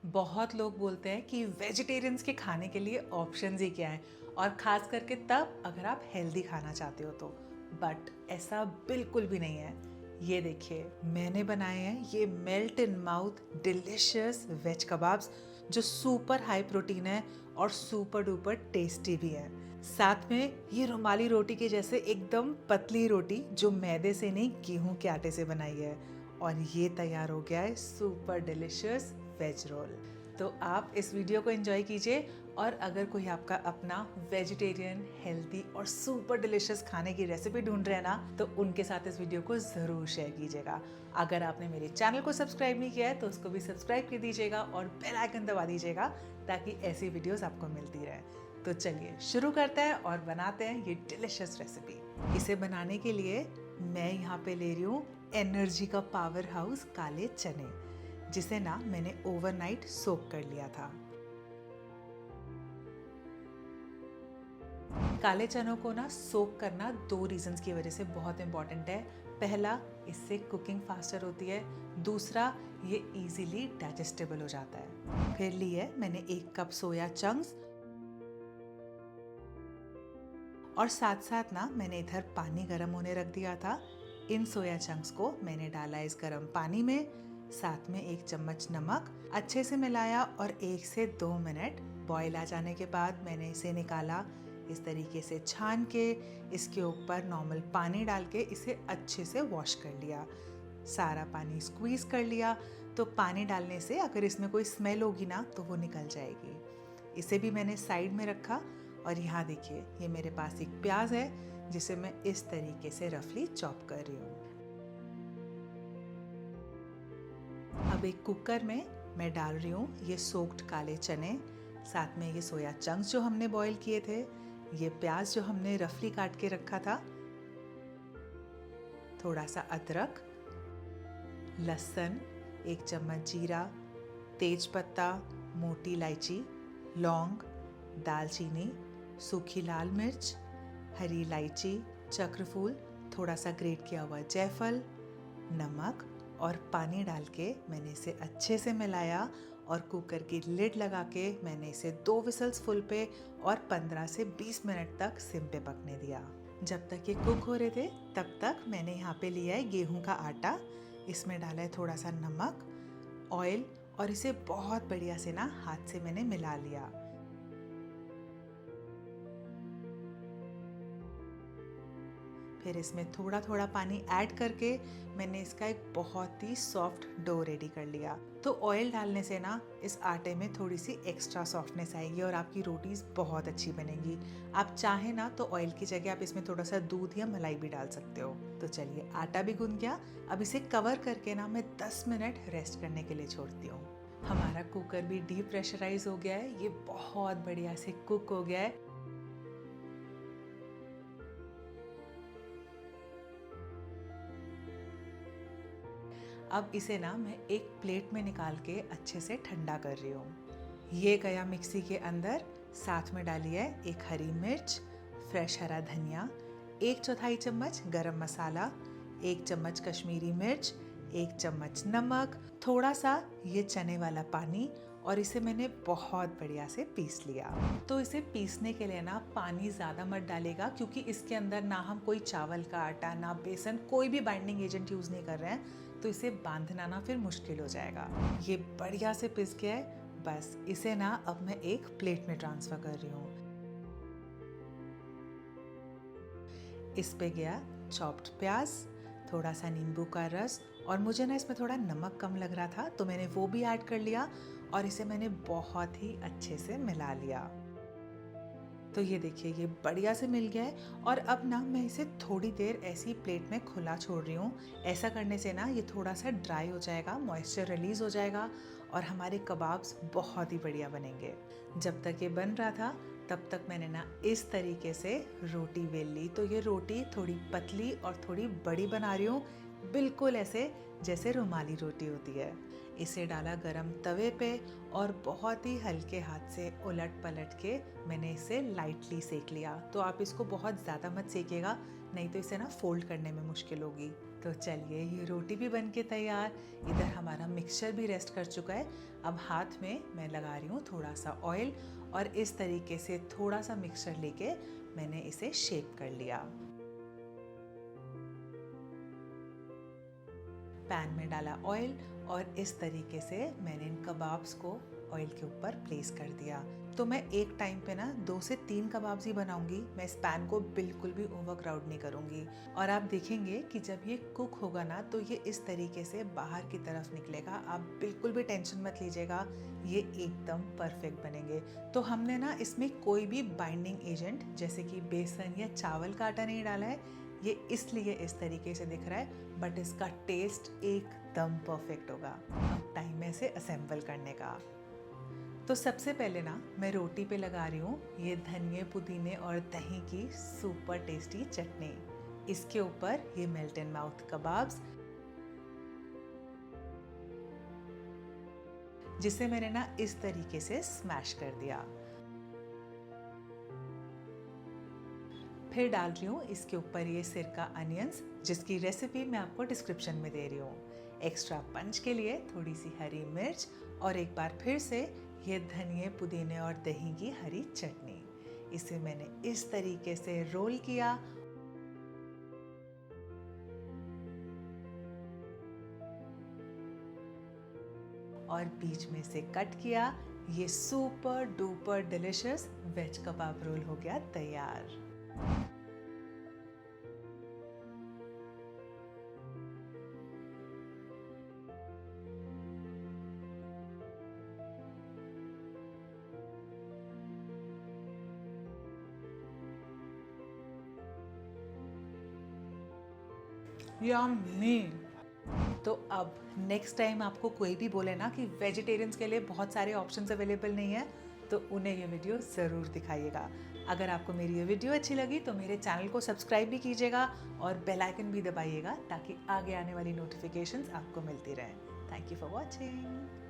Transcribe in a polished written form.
बहुत लोग बोलते हैं कि वेजिटेरियंस के खाने के लिए ऑप्शंस ही क्या है, और ख़ास करके तब अगर आप हेल्दी खाना चाहते हो तो। बट ऐसा बिल्कुल भी नहीं है। ये देखिए, मैंने बनाए हैं ये melt in mouth delicious veg kebabs, जो सुपर हाई प्रोटीन है और सुपर डुपर टेस्टी भी है। साथ में ये रुमाली रोटी के जैसे एकदम पतली रोटी, जो मैदे से नहीं गेहूं के आटे से बनाई है। और ये तैयार हो गया है सुपर डिलिशियस वेज रोल। तो आप इस वीडियो को एंजॉय कीजिए, और अगर कोई आपका अपना वेजिटेरियन हेल्दी और सुपर डिलिशियस खाने की रेसिपी ढूंढ रहे हैं ना, तो उनके साथ इस वीडियो को ज़रूर शेयर कीजिएगा। अगर आपने मेरे चैनल को सब्सक्राइब नहीं किया है तो उसको भी सब्सक्राइब कर दीजिएगा और बेल आइकन दबा दीजिएगा, ताकि ऐसी वीडियोस आपको मिलती रहे। तो चलिए शुरू करते हैं और बनाते हैं ये डिलिशियस रेसिपी। इसे बनाने के लिए मैं यहाँ पे ले रही हूँ एनर्जी का पावर हाउस काले चने, जिसे ना मैंने ओवरनाइट सोक कर लिया था। काले चनों को ना सोक करना 2 रीजंस की वजह से बहुत इंपॉर्टेंट है। पहला, इससे कुकिंग फास्टर होती है। दूसरा, ये इजीली डाइजेस्टेबल हो जाता है। फिर लिए मैंने 1 कप सोया चंक्स, और साथ साथ ना मैंने इधर पानी गर्म होने रख दिया था। इन सोया चंक्स को मैंने डाला इस गर्म पानी में, साथ में 1 चम्मच नमक, अच्छे से मिलाया और 1 से 2 मिनट बॉईल आ जाने के बाद मैंने इसे निकाला। इस तरीके से छान के इसके ऊपर नॉर्मल पानी डाल के इसे अच्छे से वॉश कर लिया। सारा पानी स्क्वीज कर लिया। तो पानी डालने से अगर इसमें कोई स्मेल होगी ना तो वो निकल जाएगी। इसे भी मैंने साइड में रखा। और यहाँ देखिए, ये मेरे पास एक प्याज है जिसे मैं इस तरीके से रफली चॉप कर रही हूँ। अब एक कुकर में मैं डाल रही हूँ ये सोक्ड काले चने, साथ में ये सोया चंक्स जो हमने बॉईल किए थे, ये प्याज जो हमने रफली काट के रखा था, थोड़ा सा अदरक, लहसुन, 1 चम्मच जीरा, तेज पत्ता, मोटी इलायची, लौंग, दालचीनी, सूखी लाल मिर्च, हरी इलायची, चक्रफूल, थोड़ा सा ग्रेट किया हुआ जायफल, नमक और पानी डाल के मैंने इसे अच्छे से मिलाया। और कुकर की लिड लगा के मैंने इसे 2 विसल्स फुल पे और 15 से 20 मिनट तक सिम पे पकने दिया। जब तक ये कुक हो रहे थे तब तक मैंने यहाँ पे लिया है गेहूं का आटा। इसमें डाला है थोड़ा सा नमक, ऑयल, और इसे बहुत बढ़िया से ना हाथ से मैंने मिला लिया। फिर इसमें थोड़ा थोड़ा पानी ऐड करके मैंने इसका एक बहुत ही सॉफ्ट डो रेडी कर लिया। तो ऑयल डालने से ना इस आटे में थोड़ी सी एक्स्ट्रा सॉफ्टनेस आएगी और आपकी रोटीज बहुत अच्छी बनेगी। आप चाहें ना तो ऑयल की जगह आप इसमें थोड़ा सा दूध या मलाई भी डाल सकते हो। तो चलिए, आटा भी गूंद गया। अब इसे कवर करके ना मैं 10 मिनट रेस्ट करने के लिए छोड़ती हूँ। हमारा कुकर भी डीप प्रेशराइज हो गया है, ये बहुत बढ़िया से कुक हो गया है। अब इसे ना मैं एक प्लेट में निकाल के अच्छे से ठंडा कर रही हूँ। ये गया मिक्सी के अंदर। साथ में डाली है 1 हरी मिर्च, फ्रेश हरा धनिया, 1/4 चम्मच गरम मसाला, 1 चम्मच कश्मीरी मिर्च, 1 चम्मच नमक, थोड़ा सा ये चने वाला पानी, और इसे मैंने बहुत बढ़िया से पीस लिया। तो इसे पीसने के लिए ना पानी ज़्यादा मत डालेगा, क्योंकि इसके अंदर ना हम कोई चावल का आटा ना बेसन, कोई भी बाइंडिंग एजेंट यूज़ नहीं कर रहे हैं, तो इसे बांधना ना फिर मुश्किल हो जाएगा। ये बढ़िया से पिस गया है। बस इसे ना अब मैं एक प्लेट में ट्रांसफ़र कर रही हूँ। इस पे गया चॉप्ड प्याज, थोड़ा सा नींबू का रस, और मुझे ना इसमें थोड़ा नमक कम लग रहा था तो मैंने वो भी ऐड कर लिया, और इसे मैंने बहुत ही अच्छे से मिला लिया। तो ये देखिए, ये बढ़िया से मिल गया है। और अब ना मैं इसे थोड़ी देर ऐसी प्लेट में खुला छोड़ रही हूँ। ऐसा करने से ना ये थोड़ा सा ड्राई हो जाएगा, मॉइस्चर रिलीज हो जाएगा, और हमारे कबाब्स बहुत ही बढ़िया बनेंगे। जब तक ये बन रहा था तब तक मैंने ना इस तरीके से रोटी बेल ली। तो ये रोटी थोड़ी पतली और थोड़ी बड़ी बना रही हूँ, बिल्कुल ऐसे जैसे रुमाली रोटी होती है। इसे डाला गरम तवे पे और बहुत ही हल्के हाथ से उलट पलट के मैंने इसे लाइटली सेक लिया। तो आप इसको बहुत ज़्यादा मत सेकिएगा, नहीं तो इसे ना फोल्ड करने में मुश्किल होगी। तो चलिए, ये रोटी भी बन के तैयार। इधर हमारा मिक्सचर भी रेस्ट कर चुका है। अब हाथ में मैं लगा रही हूँ थोड़ा सा ऑयल और इस तरीके से थोड़ा सा मिक्सचर लेके मैंने इसे शेप कर लिया। पैन में डाला ऑयल और इस तरीके से मैंने इन कबाब्स को ऑयल के ऊपर प्लेस कर दिया। तो मैं एक टाइम पे ना 2 से 3 कबाब्स ही बनाऊंगी। मैं इस पैन को बिल्कुल भी ओवरक्राउड नहीं करूंगी। और आप देखेंगे कि जब ये कुक होगा ना तो ये इस तरीके से बाहर की तरफ निकलेगा। आप बिल्कुल भी टेंशन मत लीजिएगा, ये एकदम परफेक्ट बनेंगे। तो हमने ना इसमें कोई भी बाइंडिंग एजेंट जैसे कि बेसन या चावल का आटा नहीं डाला है। ये इसलिए इस तरीके से दिख रहा है, बट इसका टेस्ट एकदम परफेक्ट होगा। अब टाइम है इसे असेंबल करने का। तो सबसे पहले ना मैं रोटी पे लगा रही हूँ ये धनिए, पुदीने और दही की सुपर टेस्टी चटनी। इसके ऊपर ये मेल्ट इन माउथ कबाब्स, जिसे मैंने ना इस तरीके से स्मैश कर दिया। फिर डाल रही हूँ इसके ऊपर ये सिरका अनियंस, जिसकी रेसिपी मैं आपको डिस्क्रिप्शन में दे रही हूँ। एक्स्ट्रा पंच के लिए थोड़ी सी हरी मिर्च और एक बार फिर से ये धनिए, पुदीने और दही की हरी चटनी। इसे मैंने इस तरीके से रोल किया और बीच में से कट किया। ये सुपर डुपर डिलिशियस वेज कबाब रोल हो गया तैयार। यम्मी। तो अब नेक्स्ट टाइम आपको कोई भी बोले ना कि वेजिटेरियंस के लिए बहुत सारे ऑप्शंस अवेलेबल नहीं है, तो उन्हें ये वीडियो ज़रूर दिखाइएगा। अगर आपको मेरी ये वीडियो अच्छी लगी तो मेरे चैनल को सब्सक्राइब भी कीजिएगा और बेल आइकन भी दबाइएगा ताकि आगे आने वाली नोटिफिकेशंस आपको मिलती रहें। Thank you for watching.